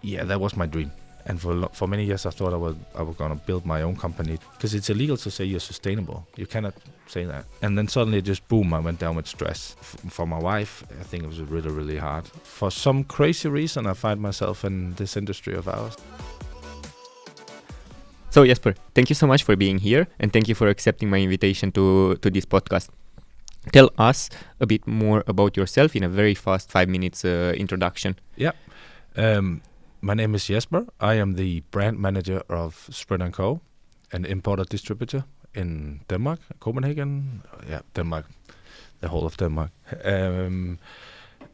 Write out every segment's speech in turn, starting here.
yeah, that was my dream. And for many years, I thought I was going to build my own company, because it's illegal to say you're sustainable. You cannot say that. And then suddenly, just boom, I went down with stress. For my wife, I think it was really, really hard. For some crazy reason, I find myself in this industry of ours. So Jesper, thank you so much for being here, and thank you for accepting my invitation to this podcast. Tell us a bit more about yourself in a very fast 5 minutes introduction. Yeah. My name is Jesper. I am the brand manager of Sprit Co, an importer distributor in Denmark, Copenhagen. Yeah, Denmark, the whole of Denmark.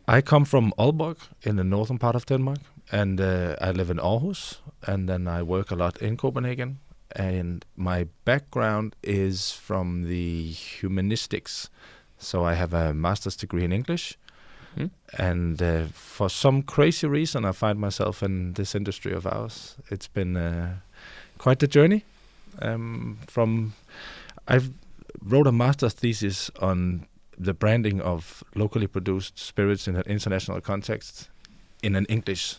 I come from Aalborg in the northern part of Denmark, and I live in Aarhus, and then I work a lot in Copenhagen. And my background is from the humanistics. So I have a master's degree in English. And for some crazy reason, I find myself in this industry of ours. It's been quite the journey. I've wrote a master's thesis on the branding of locally produced spirits in an international context in an English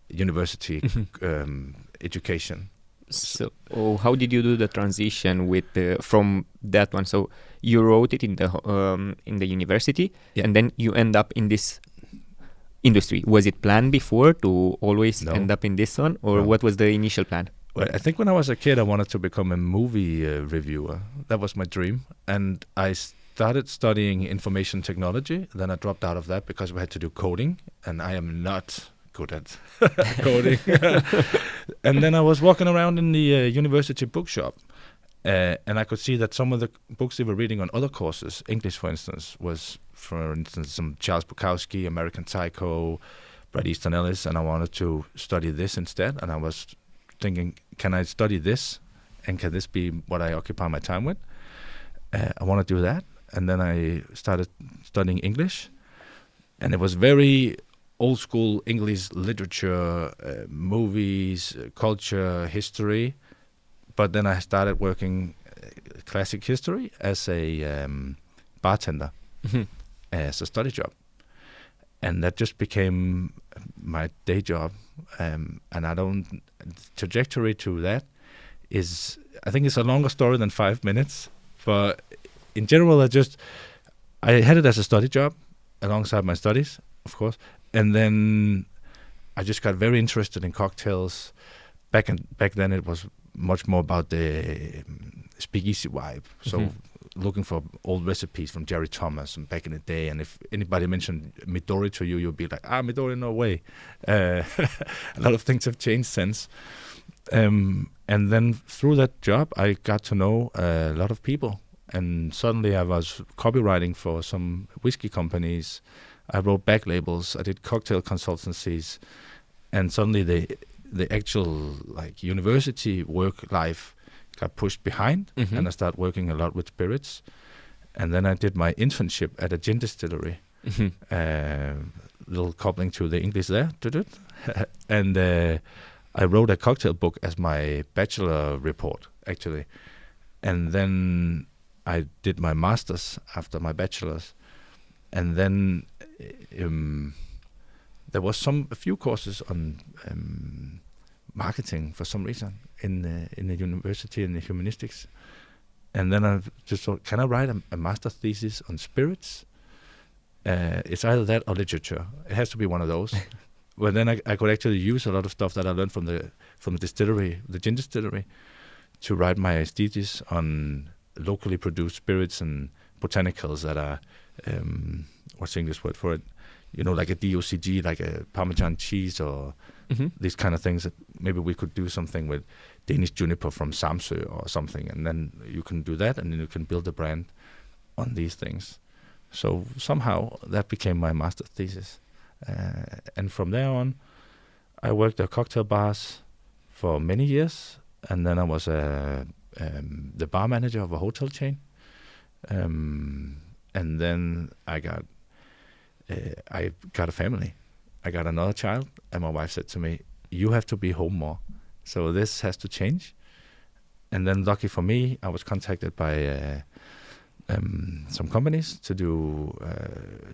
university education. So, how did you do the transition with from that one? So you wrote it in the university, and then you end up in this industry. Was it planned before to always end up in this one, or what was the initial plan? Well, I think when I was a kid, I wanted to become a movie reviewer. That was my dream, and I started studying information technology. Then I dropped out of that because we had to do coding, and I am not good at coding. And then I was walking around in the university bookshop, and I could see that some of the books they were reading on other courses, English for instance, was for instance some Charles Bukowski, American Psycho, Bret Easton Ellis, and I wanted to study this instead. And I was thinking, can I study this, and can this be what I occupy my time with? I want to do that. And then I started studying English, and it was very old school English literature, movies, culture, history. But then I started working classic history as a bartender, as a study job. And that just became my day job. And trajectory to that is, I think it's a longer story than 5 minutes. But in general, I had it as a study job alongside my studies, of course. And then I just got very interested in cocktails. Back then, it was much more about the speakeasy vibe. So looking for old recipes from Jerry Thomas and back in the day. And if anybody mentioned Midori to you, you'd be like, Midori, no way. A lot of things have changed since. And then through that job, I got to know a lot of people. And suddenly I was copywriting for some whiskey companies. I wrote back labels. I did cocktail consultancies, and suddenly the actual university work life got pushed behind, and I started working a lot with spirits. And then I did my internship at a gin distillery, little coupling to the English there, and I wrote a cocktail book as my bachelor report actually, and then I did my master's after my bachelor's. And then there was a few courses on marketing for some reason in the university in the humanistics. And then I just thought, can I write a master's thesis on spirits? It's either that or literature. It has to be one of those. Well, then I could actually use a lot of stuff that I learned from the distillery, the gin distillery, to write my thesis on locally produced spirits and botanicals that are what's the English word for it? Like a DOCG, like a Parmesan cheese or these kind of things that maybe we could do something with Danish juniper from Samsø or something. And then you can do that, and then you can build a brand on these things. So somehow that became my master's thesis. And from there on, I worked at cocktail bars for many years. And then I was the bar manager of a hotel chain. And then I got a family. I got another child, and my wife said to me, "You have to be home more. So this has to change." And then, lucky for me, I was contacted by some companies to do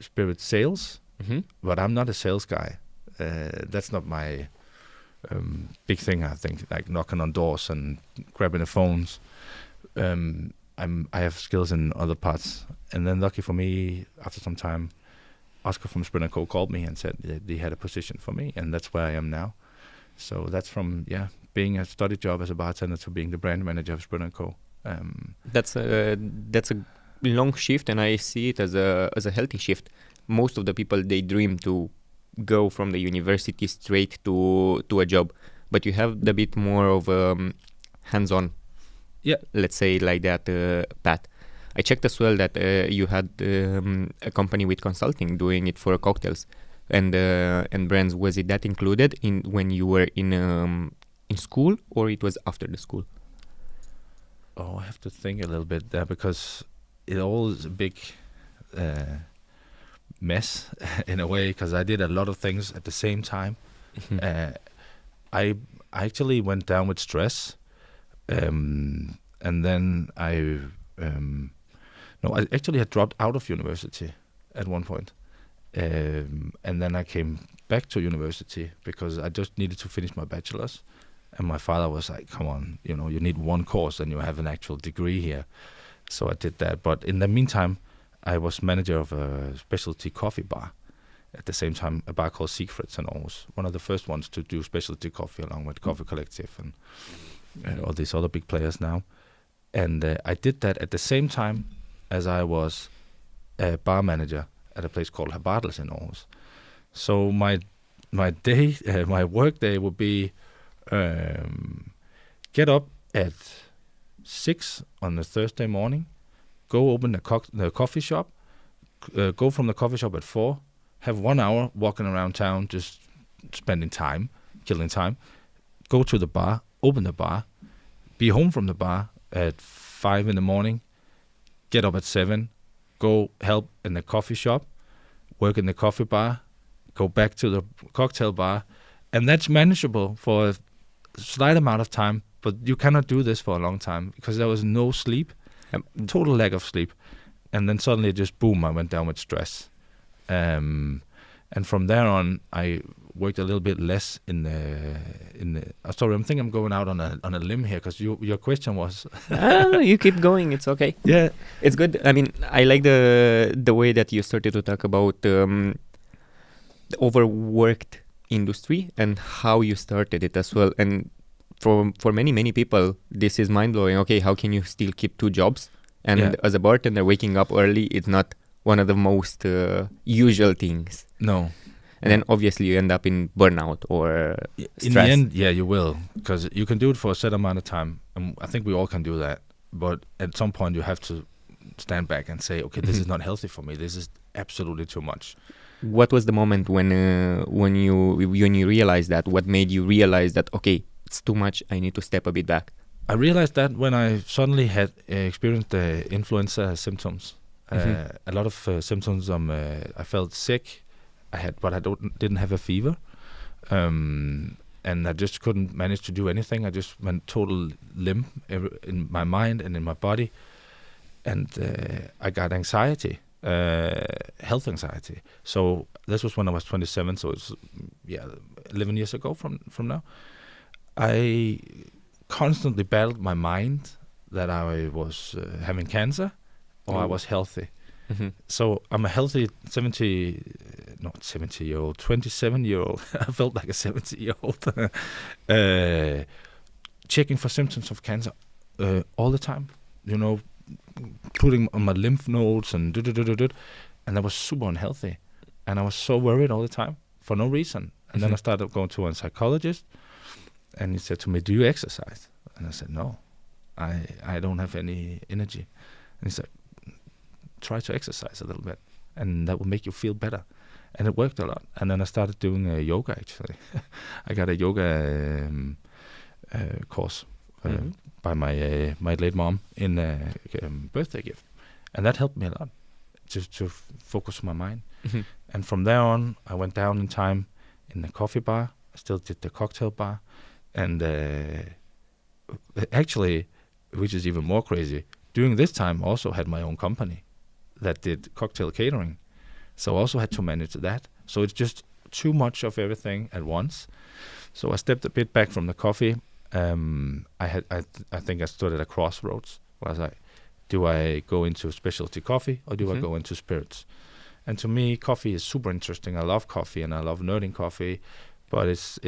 spirit sales. But I'm not a sales guy. That's not my big thing. I think like knocking on doors and grabbing the phones. I have skills in other parts, and then lucky for me, after some time, Oscar from Sprit Co called me and said that they had a position for me, and that's where I am now. So that's from being a study job as a bartender to being the brand manager of Sprit Co. That's a long shift, and I see it as a healthy shift. Most of the people, they dream to go from the university straight to a job, but you have a bit more of hands-on. Yeah, let's say like that path. I checked as well that you had a company with consulting doing it for cocktails and brands. Was it that included in when you were in school, or it was after the school? Oh, I have to think a little bit there, because it all is a big mess in a way, because I did a lot of things at the same time. I actually went down with stress. And then I actually had dropped out of university at one point. And then I came back to university because I just needed to finish my bachelor's. And my father was like, come on, you need one course and you have an actual degree here. So I did that. But in the meantime, I was manager of a specialty coffee bar. At the same time, a bar called Siegfried's in Aarhus. One of the first ones to do specialty coffee along with Coffee Collective and all these other big players now. And I did that at the same time as I was a bar manager at a place called Bartenders in Aarhus. So my work day would be get up at 6 on a Thursday morning, go open the coffee shop, go from the coffee shop at 4, have 1 hour walking around town, just spending time, killing time, go to the bar, open the bar, be home from the bar at 5 in the morning, get up at 7, go help in the coffee shop, work in the coffee bar, go back to the cocktail bar, and that's manageable for a slight amount of time, but you cannot do this for a long time because there was no sleep, total lack of sleep, and then suddenly just boom, I went down with stress. And from there on, I worked a little bit less in the. Sorry, I'm thinking I'm going out on a limb here because your question was. You keep going. It's okay. Yeah, it's good. I mean, I like the way that you started to talk about the overworked industry and how you started it as well. And for many people, this is mind blowing. Okay, how can you still keep 2 jobs? And as a bartender, waking up early is not one of the most usual things. No. And then obviously you end up in burnout or stress. In the end, yeah, you will, because you can do it for a set amount of time, and I think we all can do that. But at some point, you have to stand back and say, okay, this is not healthy for me. This is absolutely too much. What was the moment when you realized that? What made you realize that, okay, it's too much, I need to step a bit back? I realized that when I suddenly had experienced the influenza symptoms. A lot of symptoms. I felt sick. But I didn't have a fever, and I just couldn't manage to do anything. I just went total limp in my mind and in my body, and I got anxiety, health anxiety. So this was when I was 27. So it's 11 years ago from now. I constantly battled my mind that I was having cancer or I was healthy. So I'm a healthy 27-year-old. I felt like a 70-year-old. Checking for symptoms of cancer all the time. Putting on my lymph nodes and and I was super unhealthy. And I was so worried all the time for no reason. And then I started going to a psychologist, and he said to me, "Do you exercise?" And I said, "No, I don't have any energy." And he said, "Try to exercise a little bit, and that will make you feel better." And it worked a lot. And then I started doing yoga, actually. I got a yoga course by my late mom in a birthday gift. And that helped me a lot, just to focus my mind. And from there on, I went down in time in the coffee bar. I still did the cocktail bar. And actually, which is even more crazy, during this time I also had my own company that did cocktail catering. So I also had to manage that. So it's just too much of everything at once. So I stepped a bit back from the coffee. I think I stood at a crossroads. Where I was like, do I go into specialty coffee or do I go into spirits? And to me, coffee is super interesting. I love coffee and I love nerding coffee, but it's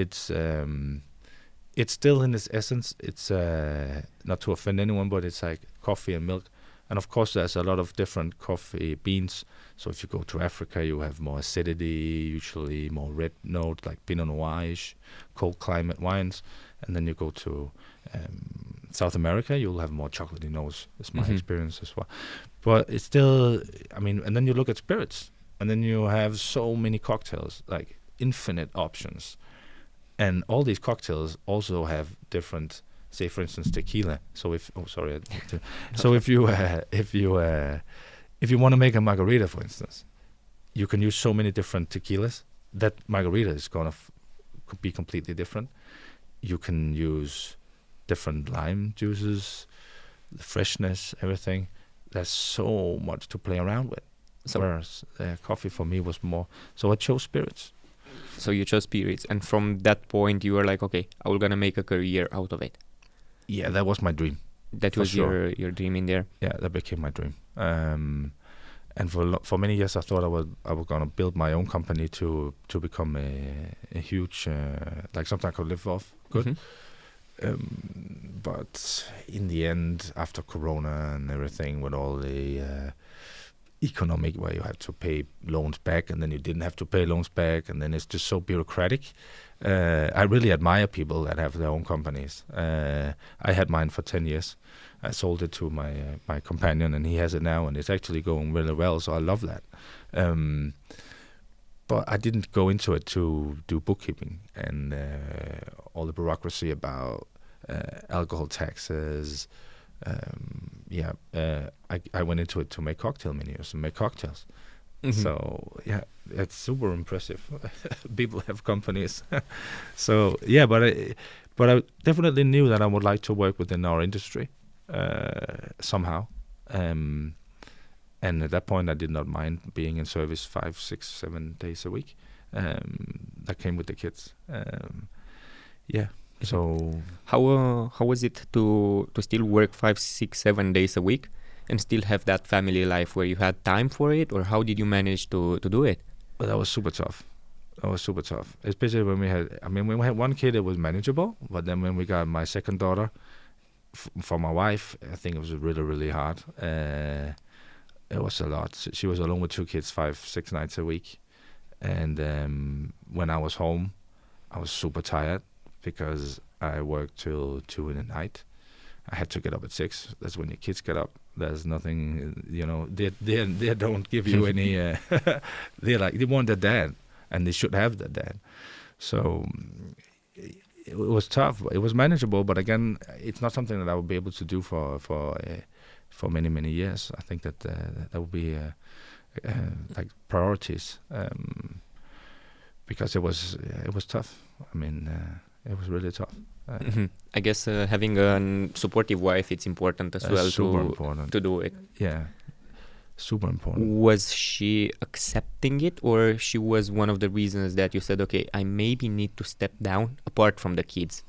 still in its essence. It's not to offend anyone, but it's like coffee and milk. And of course, there's a lot of different coffee beans. So if you go to Africa, you have more acidity, usually more red note, like Pinot Noir-ish, cold climate wines. And then you go to South America, you'll have more chocolatey notes. It's my experience as well. But it's still, I mean, and then you look at spirits, and then you have so many cocktails, like infinite options. And all these cocktails also have different, say for instance, tequila. So if if you want to make a margarita, for instance, you can use so many different tequilas. That margarita is gonna could be completely different. You can use different lime juices, the freshness, everything. There's so much to play around with. Whereas coffee for me was more. So I chose spirits. So you chose spirits, and from that point you were like, okay, I was gonna make a career out of it. Yeah, that was my dream. That was your dream in there. Yeah, that became my dream. And for many years I thought I was gonna build my own company to become a huge like something I could live off. Good. But in the end, after Corona and everything, with all the economic, where you have to pay loans back and then you didn't have to pay loans back, and then it's just so bureaucratic. I really admire people that have their own companies. I had mine for 10 years. I sold it to my companion, and he has it now, and it's actually going really well, so I love that. But I didn't go into it to do bookkeeping and all the bureaucracy about alcohol taxes. I went into it to make cocktail menus and make cocktails. So yeah, it's super impressive. People have companies. So yeah, but I definitely knew that I would like to work within our industry somehow. And at that point, I did not mind being in service 5, 6, 7 days a week. That came with the kids. So how was it to still work 5, 6, 7 days a week and still have that family life where you had time for it, or how did you manage to do it? Well, that was super tough. Especially when we had one kid, it was manageable. But then when we got my second daughter, for my wife, I think it was really, really hard. It was a lot. She was alone with 2 kids 5, 6 nights a week. And when I was home, I was super tired because I worked till 2 in the night. I had to get up at 6. That's when your kids get up. There's nothing, they don't give you any, they want their dad, and they should have their dad. So it was tough. It was manageable, but again, it's not something that I would be able to do for many, many years. I think that that would be like priorities, because it was tough. I mean, it was really tough. I guess having a supportive wife, it's important as well to do it. Yeah, super important. Was she accepting it, or she was one of the reasons that you said, okay, I maybe need to step down apart from the kids?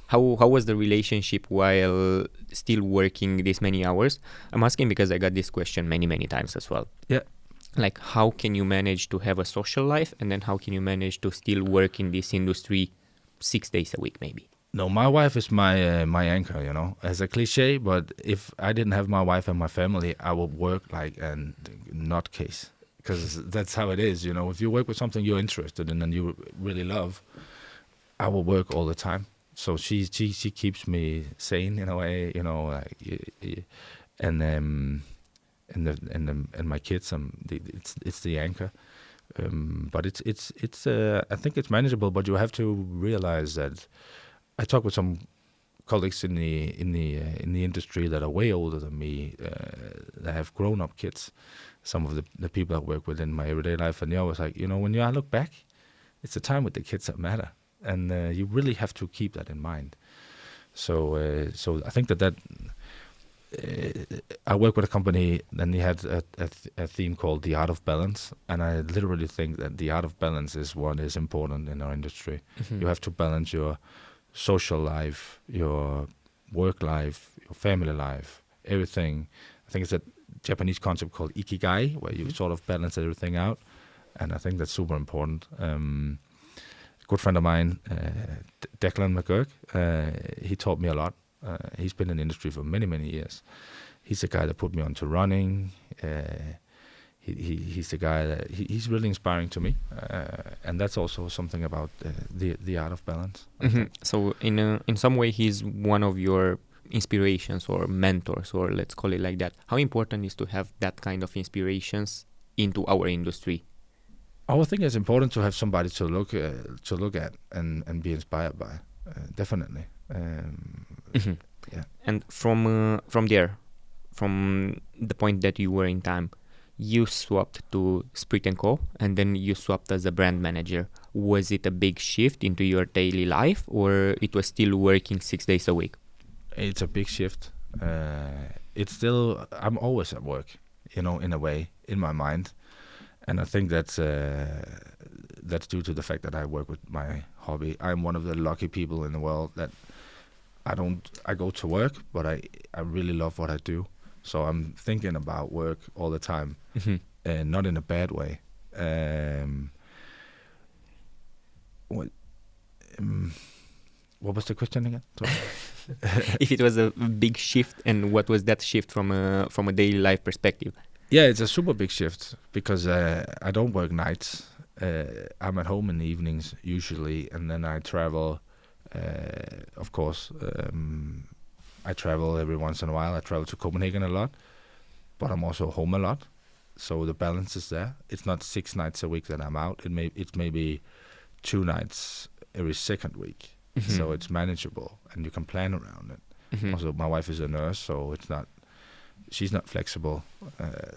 How was the relationship while still working this many hours? I'm asking because I got this question many, many times as well. Yeah. Like, how can you manage to have a social life, and then how can you manage to still work in this industry 6 days a week maybe? No, my wife is my anchor, as a cliche, but if I didn't have my wife and my family, I would work like a nutcase, because that's how it is, If you work with something you're interested in and you really love, I will work all the time. So she keeps me sane in a way, and my kids, it's the anchor. But it's I think it's manageable, but you have to realize that I talk with some colleagues in the industry that are way older than me, that have grown up kids. Some of the people I work with in my everyday life, and they're always like, when I look back, it's the time with the kids that matter, and you really have to keep that in mind. So I think that I work with a company, and he had a theme called the art of balance, and I literally think that the art of balance is what is important in our industry. You have to balance your social life, your work life, your family life, everything. I think it's a Japanese concept called ikigai, where you sort of balance everything out, and I think that's super important. A good friend of mine, Declan McGurk, he taught me a lot. He's been in the industry for many, many years. He's the guy that put me onto running. He's the guy that he's really inspiring to me, and that's also something about the art of balance. So in some way, he's one of your inspirations or mentors, or let's call it like that. How important is to have that kind of inspirations into our industry? I would think it's important to have somebody to look at and be inspired by. Definitely. Yeah. And from there, from the point that you were in time, you swapped to Sprit Co, and then you swapped as a brand manager. Was it a big shift into your daily life, or it was still working 6 days a week? It's a big shift. It's still, I'm always at work, in a way, in my mind. And I think that's due to the fact that I work with my hobby. I'm one of the lucky people in the world that I go to work, but I really love what I do. So I'm thinking about work all the time, and not in a bad way. What was the question again? If it was a big shift, and what was that shift from a daily life perspective? Yeah, it's a super big shift because I don't work nights. I'm at home in the evenings usually, and then I travel. Of course, I travel every once in a while. I travel to Copenhagen a lot, but I'm also home a lot. So the balance is there. It's not 6 nights a week that I'm out. It's maybe 2 nights every second week. So it's manageable, and you can plan around it. Also, my wife is a nurse, so she's not flexible.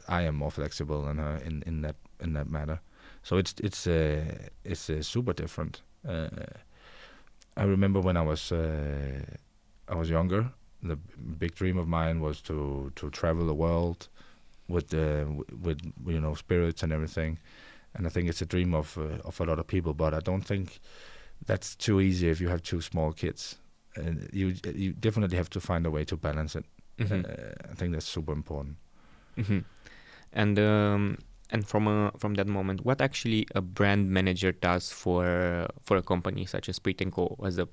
I am more flexible than her in that matter. So it's super different. I remember when I was younger, the big dream of mine was to travel the world with spirits and everything. And I think it's a dream of a lot of people, but I don't think that's too easy if you have 2 small kids. And you definitely have to find a way to balance it. I think that's super important. And from that moment, what actually a brand manager does for a company such as Sprit Co, as a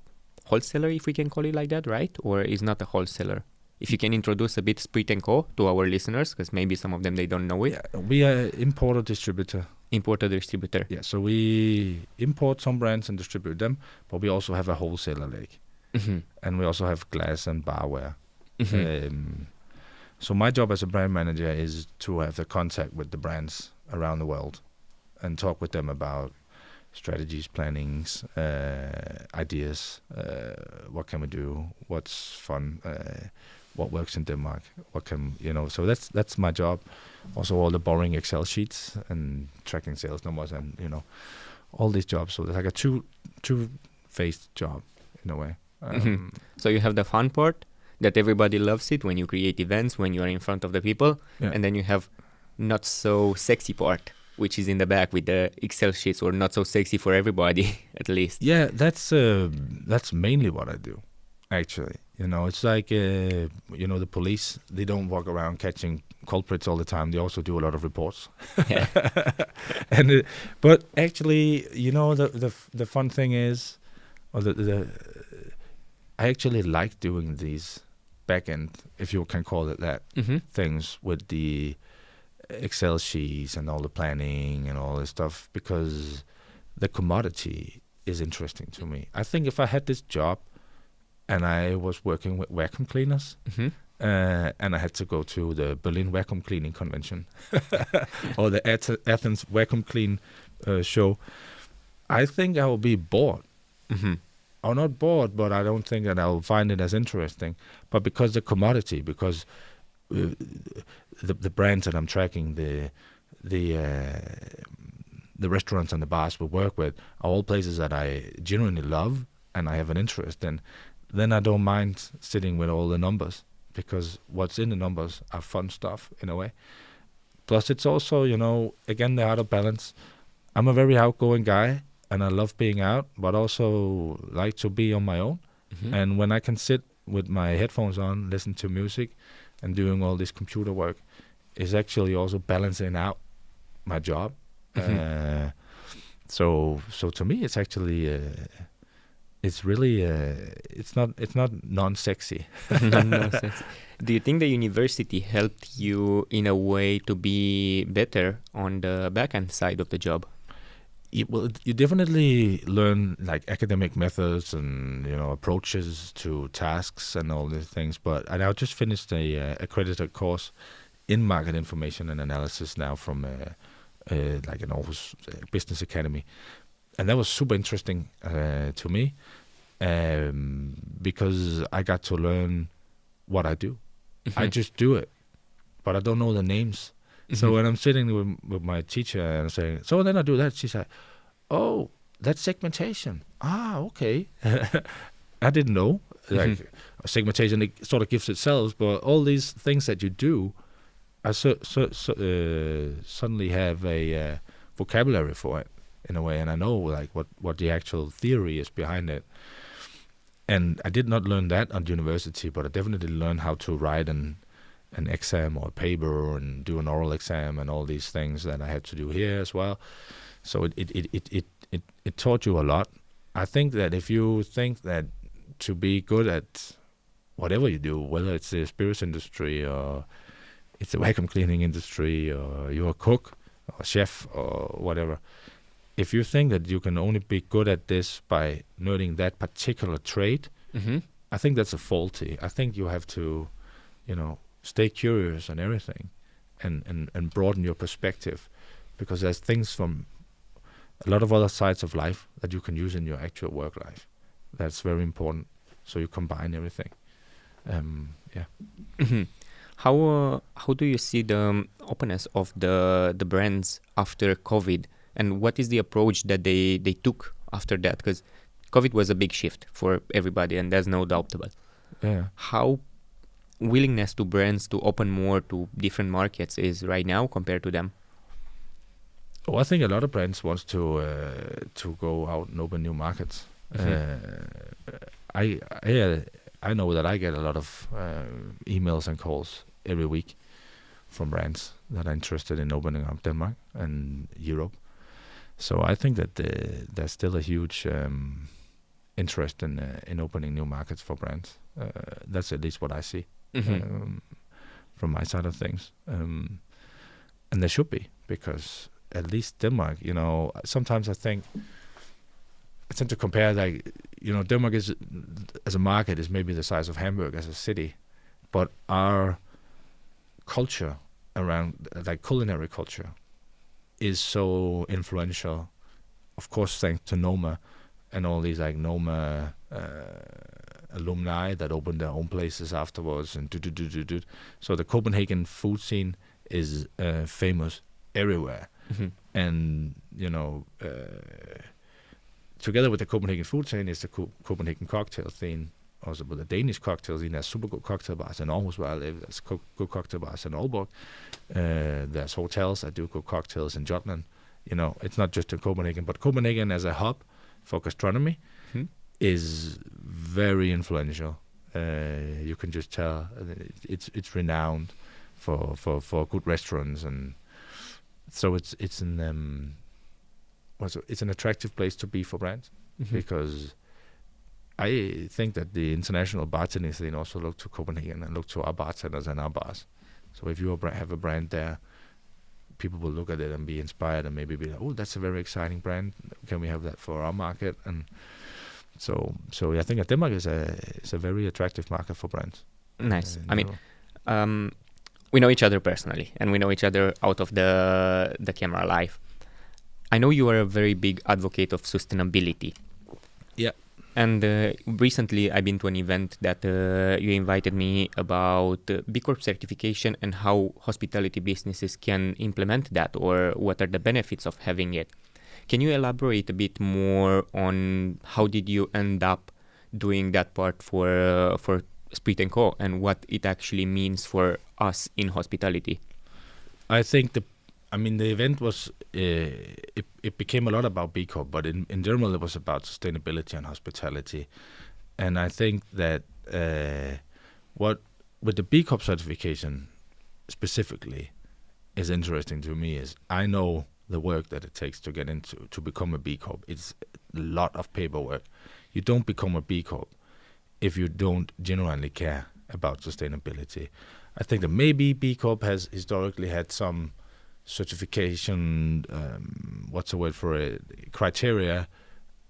wholesaler, if we can call it like that, right? Or is not a wholesaler? If you can introduce a bit Sprit Co to our listeners, because maybe some of them, they don't know it. Yeah, we are importer distributor. Importer distributor. Yeah, so we import some brands and distribute them, but we also have a wholesaler leg. And we also have glass and barware. So my job as a brand manager is to have the contact with the brands around the world and talk with them about strategies, plannings, ideas. What can we do? What's fun? What works in Denmark? So that's my job. Also all the boring Excel sheets and tracking sales numbers and, all these jobs. So it's like a two-faced job in a way. So you have the fun part, that everybody loves it when you create events, when you are in front of the people. Yeah. And then you have not so sexy part, which is in the back with the Excel sheets, or not so sexy for everybody, at least. Yeah, that's mainly what I do, actually. It's like, the police, they don't walk around catching culprits all the time. They also do a lot of reports. Yeah. But actually, the fun thing is, or I actually like doing these back-end, if you can call it that, things with the Excel sheets and all the planning and all this stuff, because the commodity is interesting to me. I think if I had this job and I was working with vacuum cleaners, and I had to go to the Berlin Vacuum Cleaning Convention or the Athens Vacuum Clean show, I think I will be bored. I'm not bored, but I don't think that I'll find it as interesting. But because the commodity, because the brands that I'm tracking, the restaurants and the bars we work with are all places that I genuinely love and I have an interest in, then I don't mind sitting with all the numbers. because what's in the numbers are fun stuff in a way. Plus, it's also, again, the art of balance. I'm a very outgoing guy, and I love being out, but also like to be on my own. Mm-hmm. And when I can sit with my headphones on, listen to music, and doing all this computer work, is actually also balancing out my job. Mm-hmm. So to me, it's actually, it's really, it's not non-sexy. No sense. Do you think the university helped you in a way to be better on the back-end side of the job? You definitely learn like academic methods and approaches to tasks and all these things. But I now just finished a accredited course in market information and analysis now from like an Aarhus Business Academy, and that was super interesting to me because I got to learn what I do. Mm-hmm. I just do it, but I don't know the names. Mm-hmm. So when I'm sitting with my teacher and saying, so then I do that, she's like, oh, that's segmentation. Ah, okay. I didn't know. Like segmentation, it sort of gives itself, but all these things that you do, I suddenly have a vocabulary for it in a way, and I know like what the actual theory is behind it. And I did not learn that at university, but I definitely learned how to write an exam or a paper and do an oral exam and all these things that I had to do here as well. So it taught you a lot. I think that if you think that to be good at whatever you do, whether it's the spirits industry or it's the vacuum cleaning industry or you're a cook or a chef or whatever, if you think that you can only be good at this by learning that particular trade, I think that's a faulty. I think you have to, stay curious on everything and broaden your perspective, because there's things from a lot of other sides of life that you can use in your actual work life. That's very important. So you combine everything. Mm-hmm. How do you see the openness of the brands after COVID, and what is the approach that they took after that? Because COVID was a big shift for everybody, and there's no doubt about it. Yeah. How willingness to brands to open more to different markets is right now compared to them? Oh, I think a lot of brands wants to go out and open new markets. I know that I get a lot of emails and calls every week from brands that are interested in opening up Denmark and Europe. So I think that there's still a huge interest in opening new markets for brands. That's at least what I see from my side of things. And there should be, because at least Denmark, sometimes I tend to compare, like, Denmark is, as a market, is maybe the size of Hamburg as a city, but our culture around, like culinary culture, is so influential, of course, thanks to Noma and all these like Noma alumni that opened their own places afterwards and do. So the Copenhagen food scene is famous everywhere. And together with the Copenhagen food scene is the Copenhagen cocktail scene. Also with the Danish cocktail scene, there's super good cocktail bars in Aarhus where I live. There's good cocktail bars in Aalborg. There's hotels that do good cocktails in Jutland. It's not just in Copenhagen, but Copenhagen as a hub for gastronomy is very influential. You can just tell it's renowned for good restaurants, and so it's an attractive place to be for brands, because I think that the international bartending scene also look to Copenhagen and look to our bartenders and our bars. So if you have a brand there, people will look at it and be inspired and maybe be like, oh, that's a very exciting brand. Can we have that for our market? And so I think that Denmark is a very attractive market for brands. Nice. I mean, we know each other personally, and we know each other out of the camera live. I know you are a very big advocate of sustainability. Yeah. And recently I've been to an event that you invited me about B Corp certification and how hospitality businesses can implement that, or what are the benefits of having it. Can you elaborate a bit more on how did you end up doing that part for Sprit Co and what it actually means for us in hospitality? I think the event was it became a lot about B Corp, but in general it was about sustainability and hospitality. And I think that what with the B Corp certification specifically is interesting to me is I know the work that it takes to get into to become a B Corp. It's a lot of paperwork. You don't become a B Corp if you don't genuinely care about sustainability. I think that maybe B Corp has historically had some certification, what's the word for it, criteria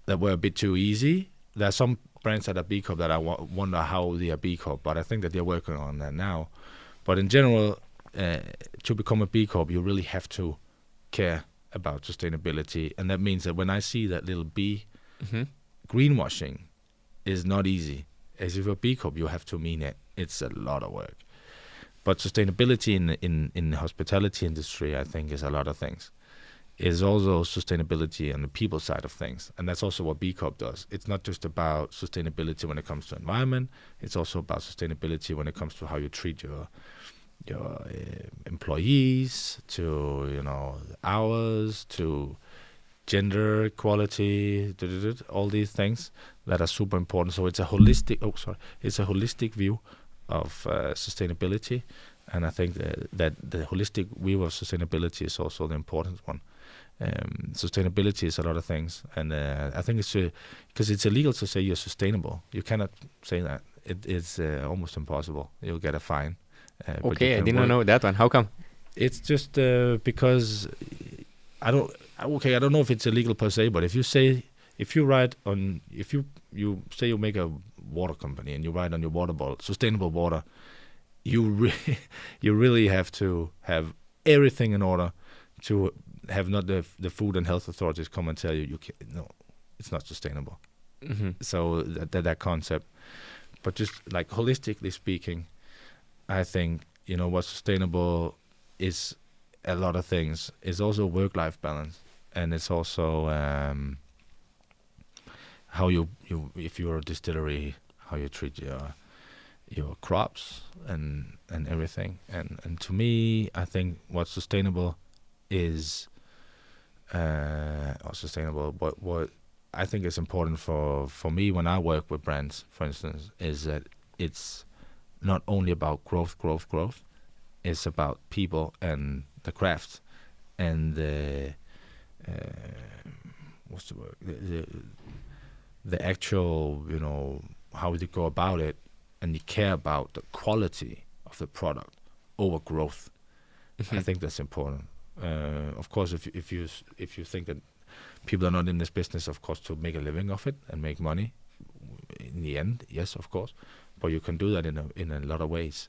that were a bit too easy. There are some brands that are B Corp that I wonder how they are B Corp, but I think that they're working on that now. But in general, to become a B Corp, you really have to care about sustainability. And that means that when I see that little B, greenwashing is not easy. As if you're a B Corp, you have to mean it. It's a lot of work. But sustainability in the hospitality industry, I think, is a lot of things. It's also sustainability on the people side of things. And that's also what B Corp does. It's not just about sustainability when it comes to environment. It's also about sustainability when it comes to how you treat your employees, to hours, to gender equality, all these things that are super important. So it's a holistic view of sustainability, and I think that the holistic view of sustainability is also the important one. Sustainability is a lot of things, and I think it's because it's illegal to say you're sustainable. You cannot say that. It's almost impossible. You'll get a fine. Okay, I didn't know that one. How come? It's just because I don't know if it's illegal per se, but if you say you make a water company and you write on your water bottle sustainable water, you really have to have everything in order to have not the food and health authorities come and tell you no, it's not sustainable. So that concept, but just like holistically speaking, I think what's sustainable is a lot of things. It's also work-life balance, and it's also how you if you're a distillery, how you treat your crops and everything. And to me, I think what's sustainable is what I think is important for me when I work with brands, for instance, is that it's not only about growth. It's about people and the craft and the what's the word? The actual, how you go about it, and you care about the quality of the product over growth. I think that's important. Of course, if you think that people are not in this business, of course, to make a living of it and make money, in the end, yes, of course, but you can do that in a lot of ways,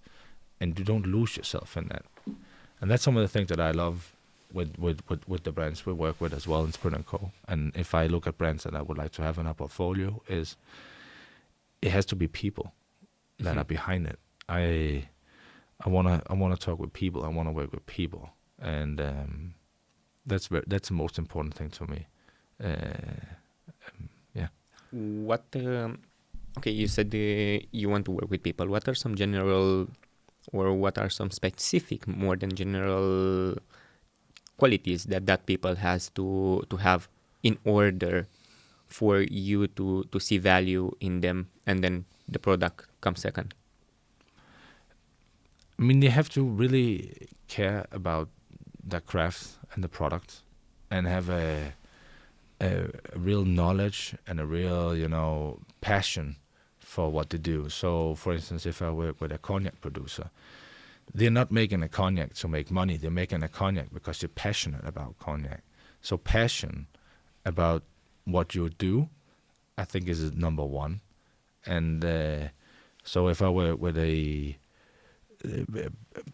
and you don't lose yourself in that. And that's some of the things that I love with the brands we work with as well in Sprit Co. And if I look at brands that I would like to have in our portfolio, it has to be people that are behind it. I wanna talk with people. I wanna work with people, and that's the most important thing to me. Yeah. What? Okay, you said you want to work with people. What are some general, or what are some specific, more than general qualities that people has to have in order for you to see value in them, and then the product comes second? I mean, they have to really care about the craft and the product, and have a real knowledge and a real, passion for what they do. So, for instance, if I work with a cognac producer, they're not making a cognac to make money. They're making a cognac because they're passionate about cognac. So passion about what you do, I think, is number one. And so if I work with a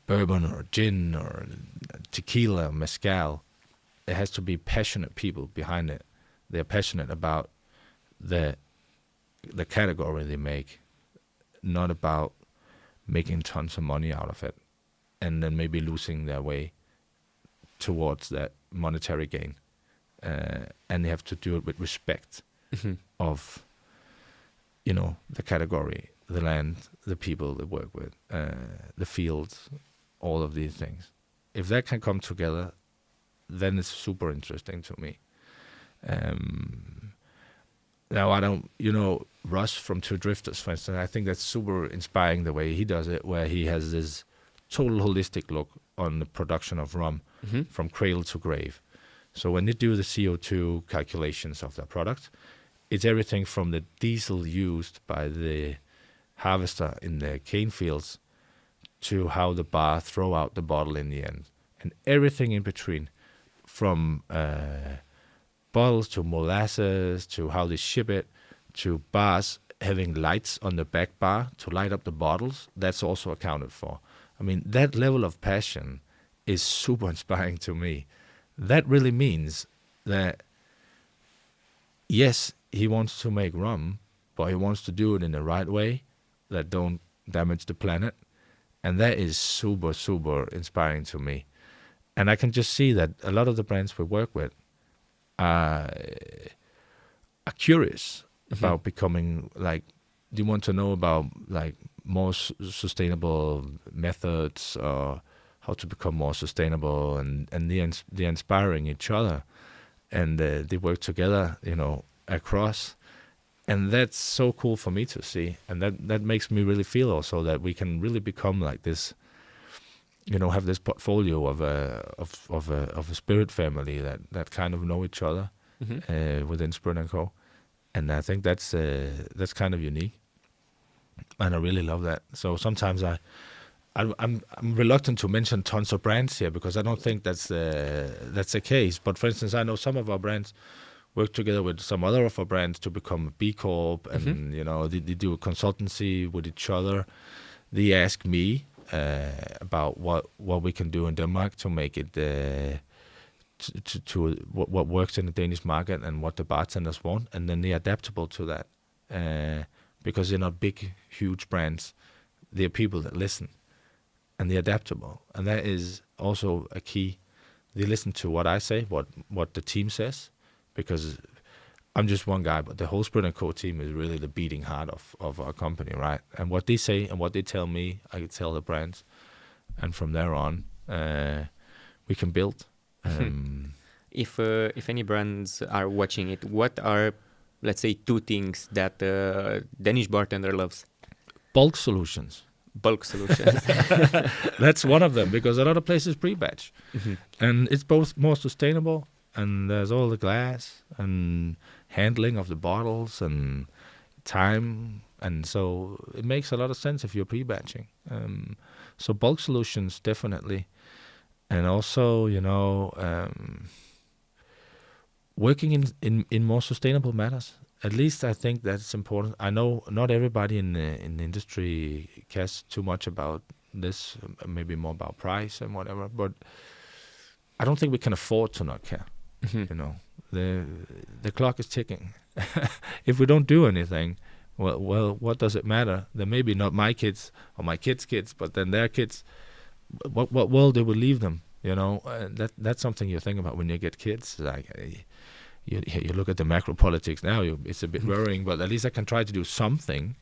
bourbon or gin or tequila, mezcal, it has to be passionate people behind it. They're passionate about the category they make, not about making tons of money out of it, and then maybe losing their way towards that monetary gain. And they have to do it with respect of, the category the land, the people they work with, the fields, all of these things. If that can come together, then it's super interesting to me. Now I don't, Russ from Two Drifters, for instance, I think that's super inspiring the way he does it, where he has this total holistic look on the production of rum from cradle to grave. So when they do the CO2 calculations of their product, it's everything from the diesel used by the harvester in the cane fields to how the bar throw out the bottle in the end. And everything in between, from bottles to molasses to how they ship it to bars having lights on the back bar to light up the bottles, that's also accounted for. I mean, that level of passion is super inspiring to me. That really means that, yes, he wants to make rum, but he wants to do it in the right way that don't damage the planet. And that is super, super inspiring to me. And I can just see that a lot of the brands we work with are curious about becoming, like, do you want to know about, like, more sustainable methods or how to become more sustainable, and they're inspiring each other, and they work together, across, and that's so cool for me to see, and that makes me really feel also that we can really become like this, have this portfolio of a spirit family that kind of know each other within Sprit Co, and I think that's kind of unique, and I really love that. So sometimes I'm reluctant to mention tons of brands here because I don't think that's the case. But for instance, I know some of our brands work together with some other of our brands to become a B Corp, and they do a consultancy with each other. They ask me about what we can do in Denmark to make it to what works in the Danish market and what the bartenders want, and then they're adaptable to that because they're not big, huge brands. They're people that listen. And they're adaptable, and that is also a key. They listen to what I say, what the team says, because I'm just one guy, but the whole Sprit Co team is really the beating heart of our company, right? And what they say and what they tell me, I can tell the brands, and from there on, we can build. If any brands are watching it, what are, let's say, 2 things that Danish bartender loves? Bulk solutions. Bulk solutions. That's one of them, because a lot of places pre-batch, and it's both more sustainable, and there's all the glass and handling of the bottles and time, and so it makes a lot of sense if you're pre-batching. So bulk solutions, definitely, and also working in more sustainable matters. At least I think that's important. I know not everybody in the industry cares too much about this, maybe more about price and whatever, but I don't think we can afford to not care. The clock is ticking. If we don't do anything, well, what does it matter? Then maybe not my kids or my kids' kids, but then their kids. What world they will leave them? That's something you think about when you get kids. Like, you look at the macro politics now, it's a bit worrying, but at least I can try to do something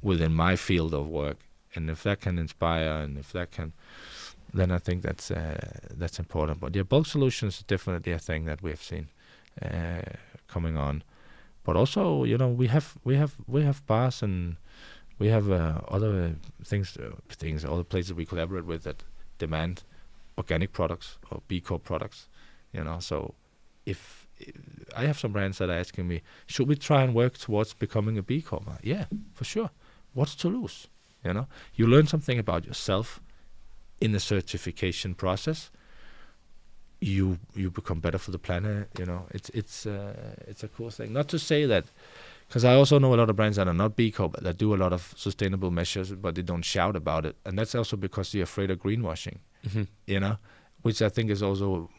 within my field of work. And if that can inspire, and if that can, then I think that's important. But yeah, bulk solutions is definitely a thing that we have seen coming on. But also, we have bars, and we have other things, other places we collaborate with that demand organic products or B Corp products. So if I have some brands that are asking me, should we try and work towards becoming a B Corp? Yeah, for sure. What's to lose? You learn something about yourself in the certification process. You become better for the planet. It's a cool thing. Not to say that, because I also know a lot of brands that are not B Corp that do a lot of sustainable measures, but they don't shout about it, and that's also because they're afraid of greenwashing. Which I think is also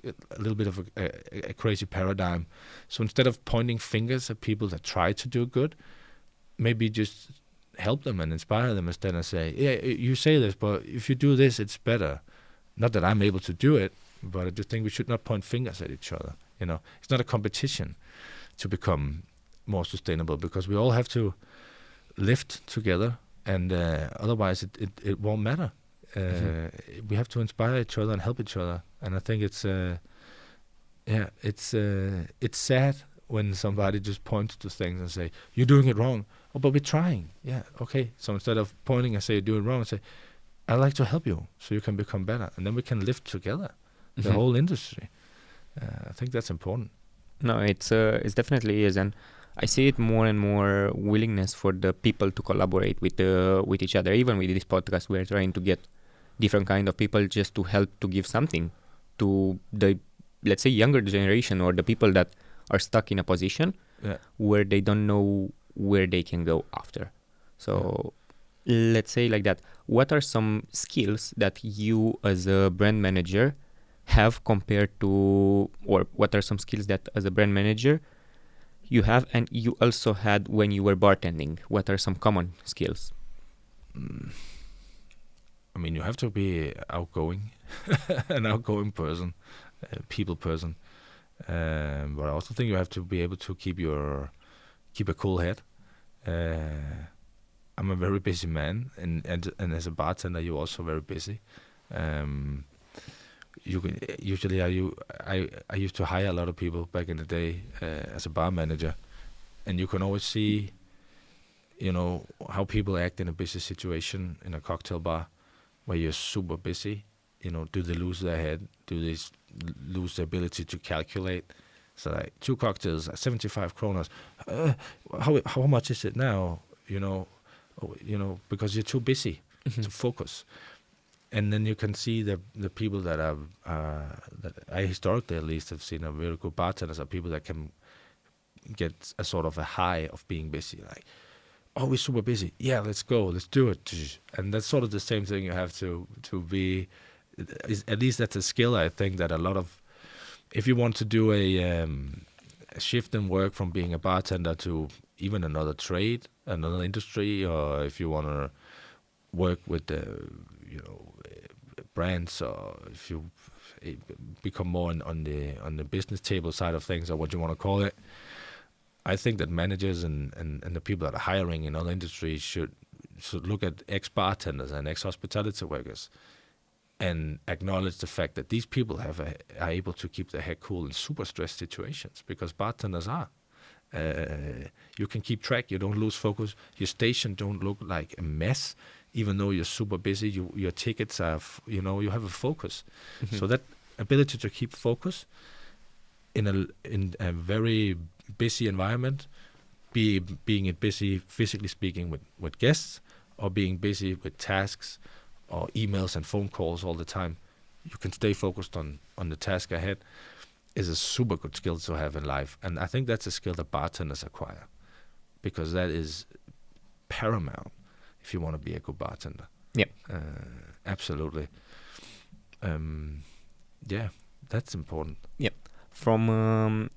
a little bit of a crazy paradigm. So instead of pointing fingers at people that try to do good, maybe just help them and inspire them instead, and say, yeah, you say this, but if you do this, it's better. Not that I'm able to do it, but I just think we should not point fingers at each other. It's not a competition to become more sustainable, because we all have to lift together, and otherwise it won't matter. We have to inspire each other and help each other, and I think it's sad when somebody just points to things and say, "You're doing it wrong." Oh, but we're trying. Yeah, okay. So instead of pointing and say you're doing it wrong, I say, "I'd like to help you so you can become better," and then we can lift together the whole industry. I think that's important. No, it's definitely is, and I see it more and more willingness for the people to collaborate with each other. Even with this podcast, we're trying to get different kind of people just to help to give something to the, let's say, younger generation, or the people that are stuck in a position where they don't know where they can go after. So let's say like that. What are some skills that you as a brand manager have compared to, or what are some skills that as a brand manager you have and you also had when you were bartending? What are some common skills? I mean, you have to be outgoing, an outgoing person, people person. But I also think you have to be able to keep a cool head. I'm a very busy man, and as a bartender, you're also very busy. Usually I used to hire a lot of people back in the day as a bar manager, and you can always see, how people act in a busy situation in a cocktail bar where you're super busy. Do they lose their head? Do they lose the ability to calculate? So like 2 cocktails, 75 kronas. How much is it now? Because you're too busy to focus. And then you can see the people that that I historically at least have seen are very good bartenders are people that can get a sort of a high of being busy. Like, oh, we're super busy. Yeah, let's go. Let's do it. And that's sort of the same thing you have to be. At least that's a skill, I think, that a lot of, if you want to do a shift in work from being a bartender to even another trade, another industry, or if you want to work with brands, or if you become more on the business table side of things, or what you want to call it, I think that managers and the people that are hiring in other industries should look at ex-bartenders and ex-hospitality workers and acknowledge the fact that these people are able to keep their head cool in super stressed situations, because bartenders are. You can keep track. You don't lose focus. Your station don't look like a mess, even though you're super busy. Your tickets are, you have a focus. So that ability to keep focus in a very busy environment, being busy physically speaking with guests, or being busy with tasks or emails and phone calls all the time, you can stay focused on the task ahead, is a super good skill to have in life. And I think that's a skill that bartenders acquire, because that is paramount if you want to be a good bartender. Yeah. Absolutely. That's important. Yeah. From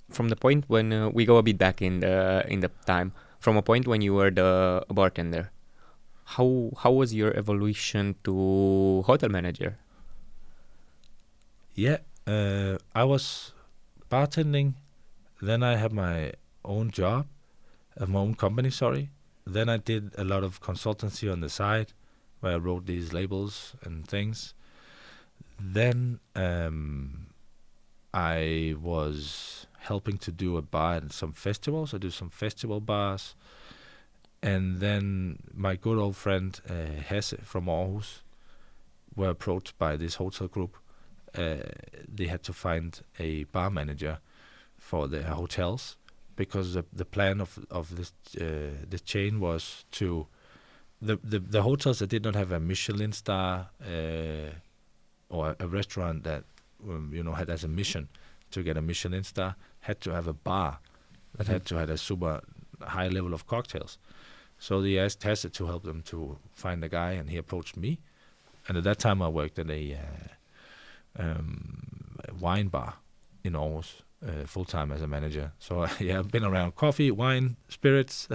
the point when we go a bit back in the time, from a point when you were the bartender, how was your evolution to hotel manager? Yeah, I was bartending, then I had my own job, my own company, sorry. Then I did a lot of consultancy on the side, where I wrote these labels and things. Then I was helping to do a bar at some festivals. I do some festival bars. And then my good old friend Hasse from Aarhus were approached by this hotel group. They had to find a bar manager for their hotels, because the plan of this chain was to the hotels that did not have a Michelin star or a restaurant that had as a mission to get a Michelin star had to have a bar that had to have a super high level of cocktails. So they asked Hasse to help them to find a guy, and he approached me. And at that time I worked at a wine bar in Aarhus, full-time as a manager. So I've been around coffee, wine, spirits,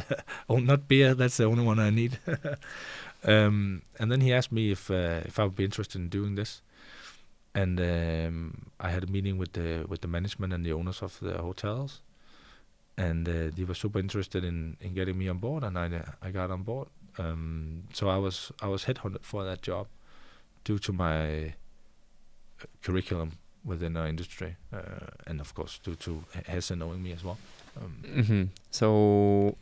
not beer, that's the only one I need. And then he asked me if I would be interested in doing this. And I had a meeting with the management and the owners of the hotels. and they were super interested in getting me on board, and I got on board. So I was headhunted for that job due to my curriculum within our industry, and of course due to Hesse knowing me as well. So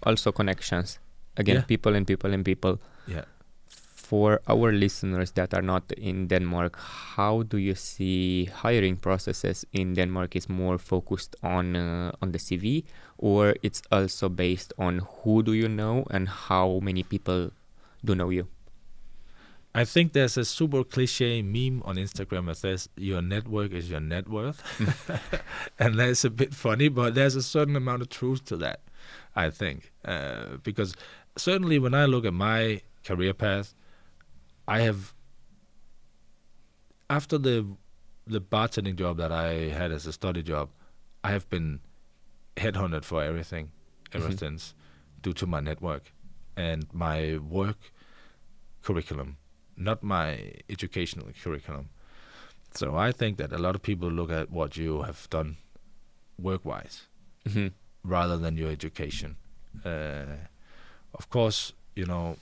also connections again, Yeah. people and people and people. Yeah. For our listeners that are not in Denmark, how do you see hiring processes in Denmark? Is more focused on the CV, or it's also based on who do you know and how many people do know you? I think there's a super cliche meme on Instagram that says your network is your net worth. And that's a bit funny, but there's a certain amount of truth to that, I think. Because certainly when I look at my career path, I have, after the bartending job that I had as a study job, I have been headhunted for everything ever since, due to my network and my work curriculum, not my educational curriculum. So I think that a lot of people look at what you have done work-wise rather than your education. Of course, you know,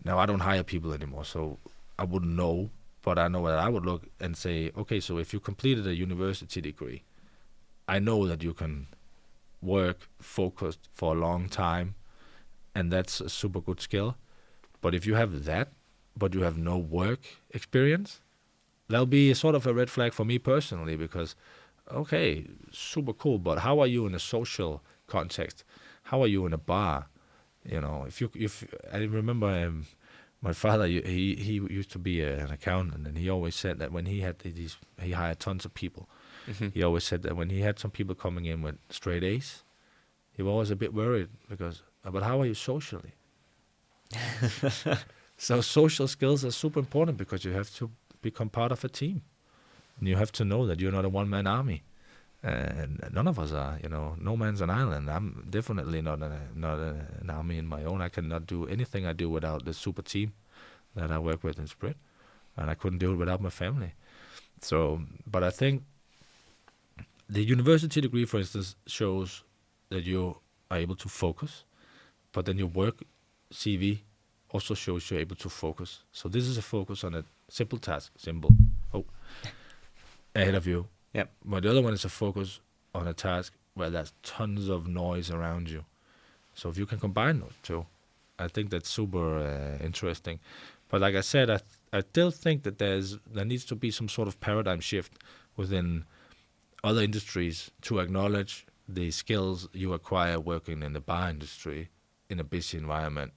now I don't hire people anymore, so I wouldn't know, but I know that I would look and say, okay, so if you completed a university degree, I know that you can work focused for a long time, and that's a super good skill. But if you have that, but you have no work experience, that'll be sort of a red flag for me personally, because, okay, super cool, but how are you in a social context? How are you in a bar? You know, if I remember my father, he used to be an accountant, and he always said that when he hired tons of people. He always said that when he had some people coming in with straight A's, he was always a bit worried because, but how are you socially? So social skills are super important because you have to become part of a team, and you have to know that you're not a one-man army. And none of us are, you know. No man's an island. I'm definitely not an army in my own. I cannot do anything I do without the super team that I work with in Sprit, and I couldn't do it without my family. So, but I think the university degree, for instance, shows that you are able to focus, but then your work CV also shows you're able to focus. So this is a focus on a simple task, ahead of you. Yep. But the other one is a focus on a task where there's tons of noise around you. So if you can combine those two, I think that's super interesting. But like I said, I still think that there needs to be some sort of paradigm shift within other industries to acknowledge the skills you acquire working in the bar industry in a busy environment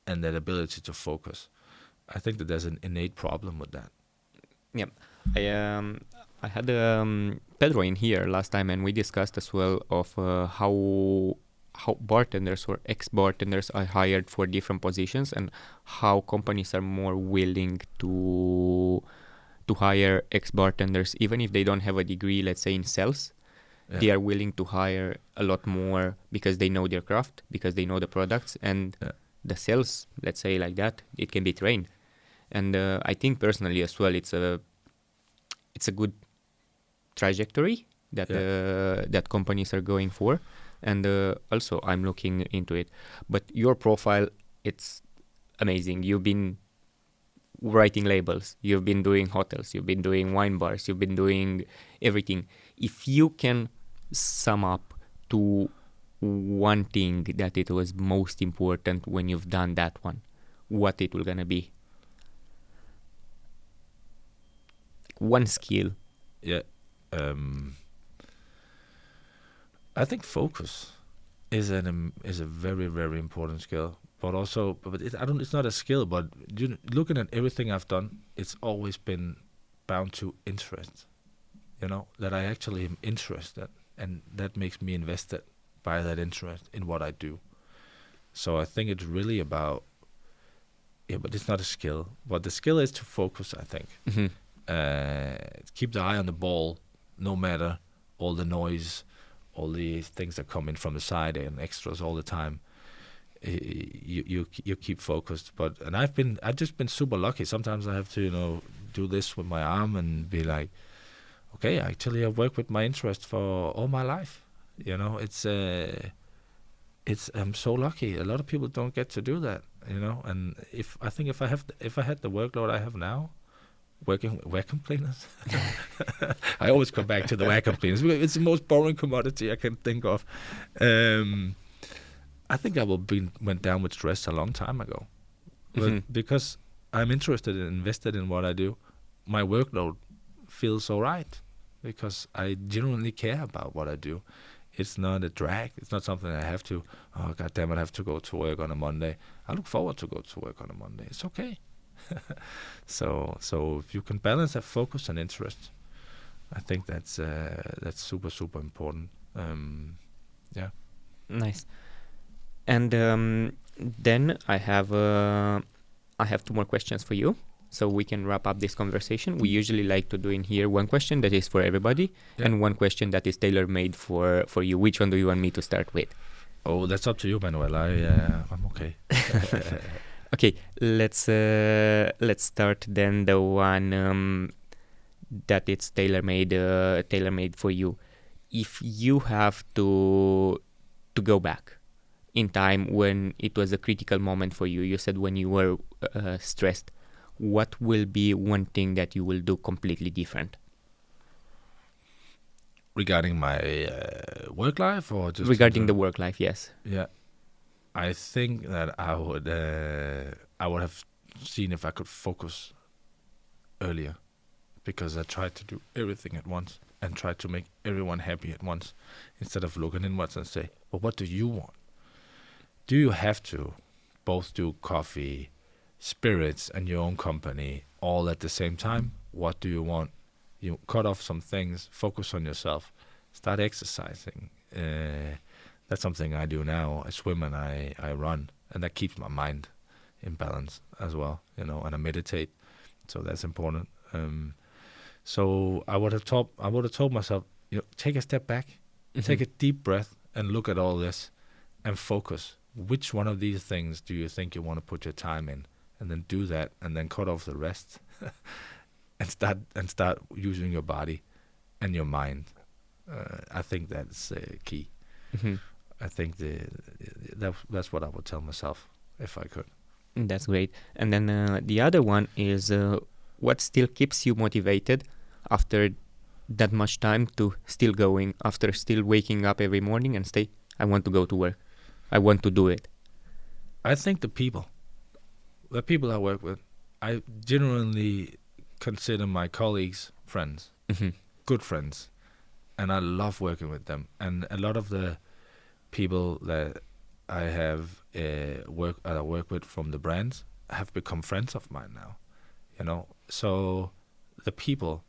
and that ability to focus. I think that there's an innate problem with that. Yep. I had Pedro in here last time, and we discussed as well of how bartenders or ex-bartenders are hired for different positions, and how companies are more willing to hire ex-bartenders even if they don't have a degree, let's say in sales. Yeah. They are willing to hire a lot more because they know their craft, because they know the products, and the sales, let's say like that, it can be trained. And I think personally as well, it's a good trajectory that that companies are going for, and also I'm looking into it. But your profile, it's amazing. You've been writing labels, you've been doing hotels, you've been doing wine bars, you've been doing everything. If you can sum up to one thing that it was most important when you've done that one, what it will gonna be? One skill. Yeah. I think focus is a very, very important skill. But also, it's not a skill. But looking at everything I've done, it's always been bound to interest. You know, that I actually am interested, and that makes me invested by that interest in what I do. So I think it's really about, but it's not a skill. But the skill is to focus, I think. Keep the eye on the ball, no matter all the noise, all the things that come in from the side and extras all the time. You keep focused. And I've just been super lucky. Sometimes I have to do this with my arm and be like, okay, actually I've worked with my interest for all my life. You know, I'm so lucky. A lot of people don't get to do that. You know, and if I had the workload I have now, working with vacuum cleaners, I always come back to the vacuum cleaners because it's the most boring commodity I can think of. I think I went down with stress a long time ago, but because I'm interested and invested in what I do, my workload feels all right because I genuinely care about what I do. It's not a drag. It's not something I have to, oh, God damn it, I have to go to work on a Monday. I look forward to go to work on a Monday. It's okay. So if you can balance that focus and interest, I think that's super, super important. Yeah. Nice. And then I have 2 more questions for you, so we can wrap up this conversation. We usually like to do in here one question that is for everybody, and one question that is tailor-made for you. Which one do you want me to start with? Oh, that's up to you, Manuel. I'm okay. Okay, let's start then the one that it's tailor-made for you. If you have to go back in time when it was a critical moment for you, you said when you were stressed, what will be one thing that you will do completely different? Regarding my work life, or just regarding the work life? Yes. Yeah, I think that I would have seen if I could focus earlier, because I tried to do everything at once and tried to make everyone happy at once, instead of looking inwards and say, well, what do you want? Do you have to both do coffee, spirits, and your own company all at the same time? What do you want? You cut off some things, focus on yourself, start exercising. That's something I do now. I swim and I run, and that keeps my mind in balance as well, you know, and I meditate. So that's important. So I would have told myself, you know, take a step back, take a deep breath, and look at all this, and focus. Which one of these things do you think you want to put your time in? And then do that, and then cut off the rest, and start using your body and your mind. I think that's key. I think that's what I would tell myself if I could. That's great. And then the other one is what still keeps you motivated after that much time to still going, after still waking up every morning and say, I want to go to work. I want to do it. I think the people I work with, I genuinely consider my colleagues friends, good friends, and I love working with them. And a lot of the people that I have work with from the brands have become friends of mine now, you know. So the people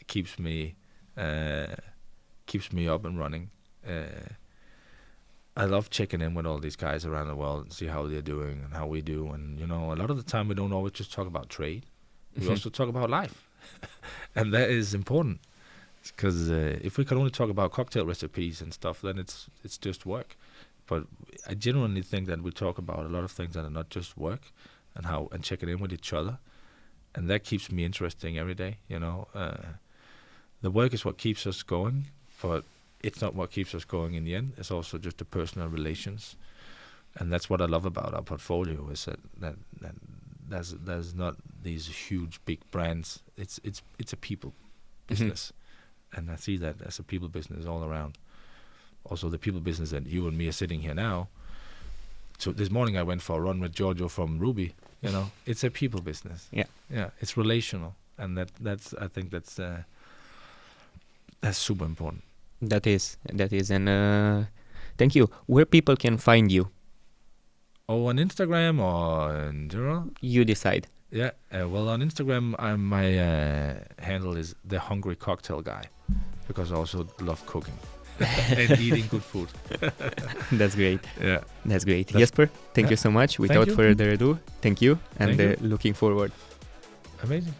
keeps me up and running. I love checking in with all these guys around the world and see how they're doing and how we do. And, you know, a lot of the time we don't always just talk about trade. We also talk about life. And that is important. Because if we can only talk about cocktail recipes and stuff, then it's just work. But I genuinely think that we talk about a lot of things that are not just work, and checking in with each other. And that keeps me interesting every day, you know. The work is what keeps us going, but it's not what keeps us going in the end. It's also just the personal relations, and that's what I love about our portfolio. Is that there's not these huge big brands. It's a people business, and I see that as a people business all around. Also, the people business that you and me are sitting here now. So this morning I went for a run with Giorgio from Ruby. You know, it's a people business. Yeah, it's relational, and I think that's super important. That is, and thank you. Where people can find you? Oh, on Instagram or in general? You decide. Yeah, well, on Instagram, my handle is The Hungry Cocktail Guy, because I also love cooking and eating good food. That's great. Yeah, that's great. Jesper, thank you so much. Without further ado, thank you, and looking forward. Amazing.